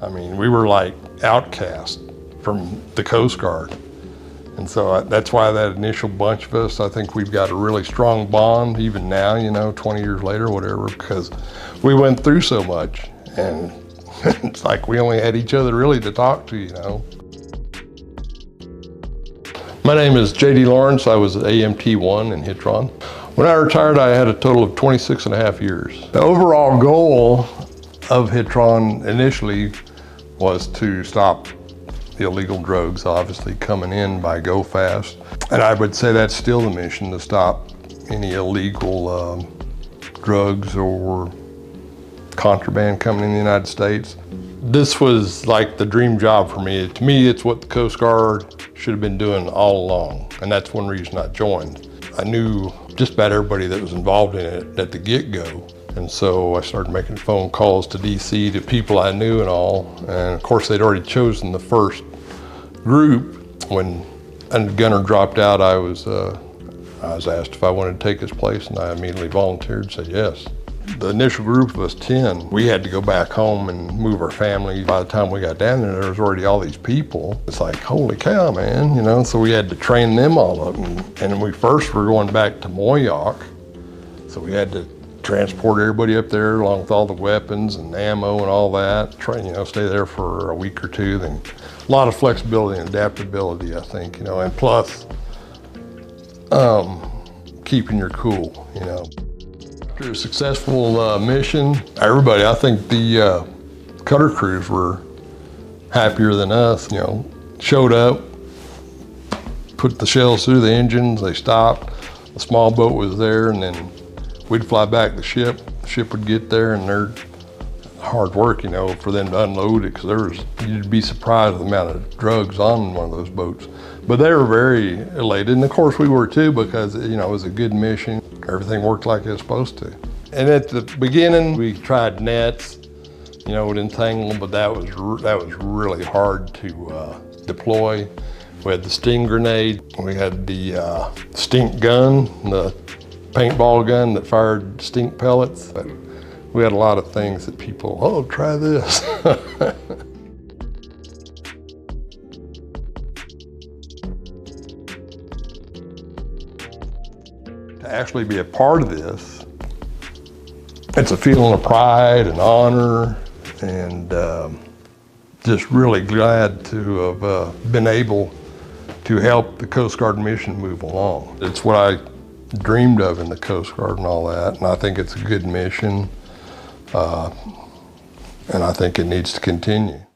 I mean, we were like outcast from the Coast Guard. And so that's why that initial bunch of us, I think we've got a really strong bond even now, you know, 20 years later, whatever, because we went through so much. And it's like we only had each other really to talk to, you know. My name is J.D. Lawrence. I was at AMT-1 in HITRON. When I retired, I had a total of 26 and a half years. The overall goal of HITRON initially was to stop the illegal drugs obviously coming in by Go Fast. And I would say that's still the mission, to stop any illegal drugs or contraband coming in the United States. This was like the dream job for me. To me, it's what the Coast Guard should have been doing all along. And that's one reason I joined. I knew just about everybody that was involved in it at the get-go. And so I started making phone calls to DC to people I knew and all. And of course, they'd already chosen the first group. When a gunner dropped out, I was asked if I wanted to take his place, and I immediately volunteered and said yes. The initial group of us 10, we had to go back home and move our family. By the time we got down there was already all these people. It's like, holy cow, man, you know, so we had to train them all up. And we first were going back to Moyock, so we had to transport everybody up there along with all the weapons and ammo and all that. Try, you know, stay there for a week or two. Then a lot of flexibility and adaptability, I think, you know, and plus keeping your cool, you know. After a successful mission, everybody, I think the cutter crews were happier than us, you know. Showed up, put the shells through the engines, they stopped, the small boat was there, and then we'd fly back the ship would get there, and they're hard work, you know, for them to unload it, because you'd be surprised at the amount of drugs on one of those boats. But they were very elated, and of course we were too, because, you know, it was a good mission. Everything worked like it was supposed to. And at the beginning, we tried nets, you know, to entangle them, but that was really hard to deploy. We had the sting grenade, we had the stink gun, the paintball gun that fired stink pellets. But we had a lot of things that people, oh, try this. To actually be a part of this, it's a feeling of pride and honor, and just really glad to have been able to help the Coast Guard mission move along. It's what I dreamed of in the Coast Guard and all that, and I think it's a good mission, and I think it needs to continue.